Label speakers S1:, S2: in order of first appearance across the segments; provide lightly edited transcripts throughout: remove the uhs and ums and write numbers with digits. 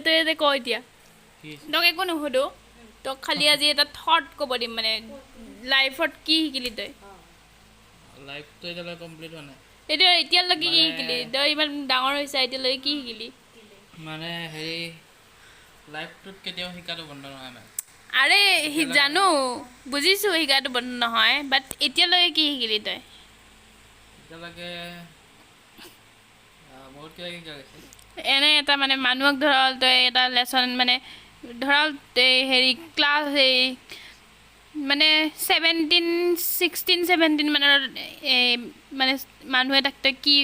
S1: তই এতে ক এতিয়া তক একো নুসুধো তক খালি আজি এটা থট ক'ব দিম মানে লাইফত কি শিকিলি তই
S2: লাইফটো এতিয়ালৈ কমপ্লিট হোৱা নাই
S1: এইটো এতিয়ালৈকে কি শিকিলি তই ইমান ডাঙৰ হৈছা এতিয়ালৈকে কি শিকিলি
S2: মানে হেৰি লাইফটোত কেতিয়াও শিকাটো বন্ধ নহয় মানে
S1: আৰে জানো বুজিছোঁ শিকাটো বন্ধ নহয় বাট এতিয়ালৈকে কি শিকিলি তই
S2: এতিয়ালৈকে বহুত কিবা কিবি গৈছে
S1: এনে এটা মানে মানুহক ধৰক তই এটা লেচন মানে ধৰক হেৰি ক্লাছ এই মানে 16-17 মানৰ মানে মানুহ এটাক তই কি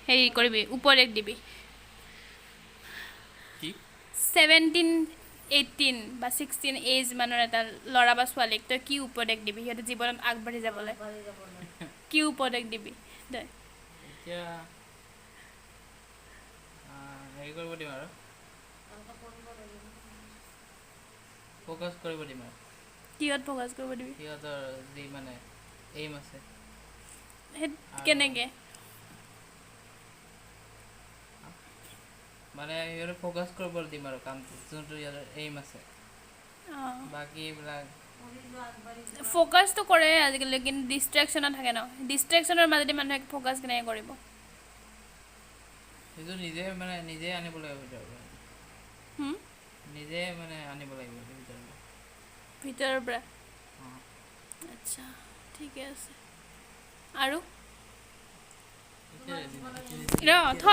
S1: হেৰি কৰিবি উপদেশ দিবি
S2: কি
S1: 17-18 বা 16 এজ মানৰ এটা ল'ৰা বা ছোৱালীক তই কি উপদেশ দিবি সিহঁতে জীৱনত আগবাঢ়ি যাবলৈ কি উপদেশ দিবি তই
S2: এতিয়া হেৰি কৰিব দিম আৰু ফ'কাছ কৰিব দিম আৰু
S1: কিহত ফ'কাছ কৰিব দিবি
S2: সিহঁতৰ যি মানে এইম আছে
S1: কেনেকৈ
S2: মানে সিহঁতে ফ'কাছ কৰিব দিম আৰু কামটো যোনটো সিহঁতৰ এইম আছে বাকী এইবিলাক
S1: ফ'কাছটো কৰে আজিকালি কিন্তু ডিষ্ট্ৰেকশ্যনত থাকে ন ডিষ্ট্ৰেকশ্যনৰ মাজতে মানুহে ফ'কাছ কেনেকৈ কৰিব
S2: সেইটো নিজে আনিব লাগিব ভিতৰৰ পৰা নিজে মানে আনিব লাগিব
S1: ভিতৰৰ পৰা আচ্ছা ঠিকে আছে আৰু ৰ থ